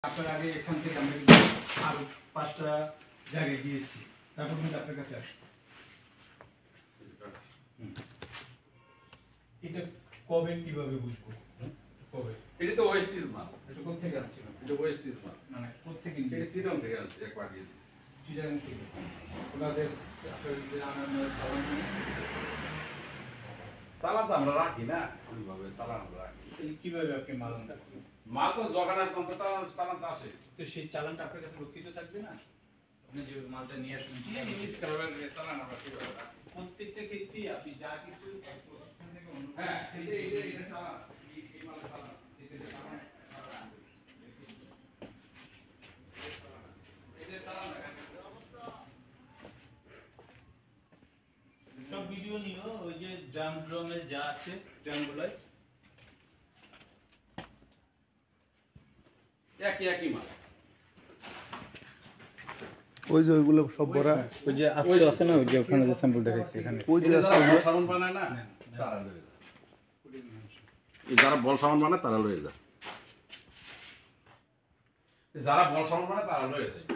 আপনার আগে এখান থেকে আমরা আরো 5টা জায়গায় গিয়েছি, তারপর কিন্তু আপনার কাছে আসি। এটা কবে কিভাবে বুঝবো? কবে? এটা তো ওয়েস্টিজ মাল। এটা কোথা থেকে আনছিল? এটা ওয়েস্টিজ মাল। মানে কোথেকে এটা নিয়ে? চিটাং থেকে আনছি, এক পাঠিয়ে দিছি। চিটাগাং থেকে। ওনাদের আপনাদের আনানোর চালান চালান তো আমরা রাখি না, ওইভাবে চালান আমরা রাখি। তাহলে কিভাবে আপনি মাল আনতে? মাল তো যখন আসতাম তো চালান তো আসে। তো সেই চালানটা আপনার কাছে রক্ষিত থাকবে না? আপনি যে মালটা নিয়ে আসবেন ইংলিশ কালার চালান আমরা কিভাবে রাখি? প্রত্যেকটা ক্ষেত্রেই আপনি যা কিছু এক প্রতিষ্ঠান থেকে অন্য হ্যাঁ, এটা চালান। এই মালের চালান। এটা চালান। এটা চালান রাখা। সব ভিডিও নিও, ওই যে ড্রামে যা আছে ড্রামগুলোয় একই মাল। ওই যে ওইগুলো সব ভরা ওই যে আস্তে আছে না, ওই যে ওখানে যে স্যাম্পল দেখাচ্ছি এখানে ওই যে যারা বল সাবান বানায় না তারা লয়ে যায়। এই যারা বল সাবান বানায় তারা লয়ে যায়। যারা বল সাবান বানায় তারা লয়ে যায়।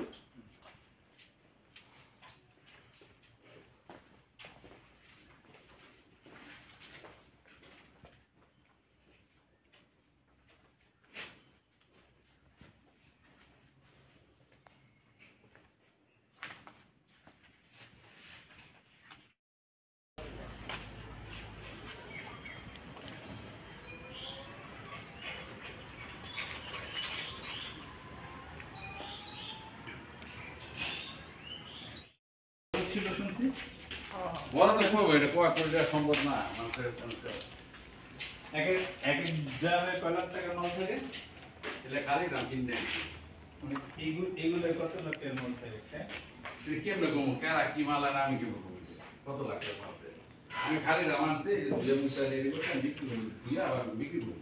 ছিল শুনছি। বড় তো কইবো, এটা কোয়া করে দেওয়া সম্ভব না মানুষের এক এক ড্রামে কয় লাখ টাকা মাল থাকে? এলে খালি দাম কিনতে মানে এইগুলো কত লাখ টাকার মাল থাকে? হ্যাঁ, তুই কেমনে কমো কেরা কি মাল আর আমি কেমন কমো কত লাখ টাকা মাল দেয়? আমি খালি দাম আনছি দুই মুখটা দিয়ে দিব বিক্রি করি তুই আবার বিক্রি করি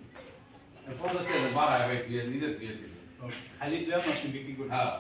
50 টাকা বাড়ায় ভাই তুই নিজে তুই দিবি খালি ড্রাম আপনি বিক্রি করতে? হ্যাঁ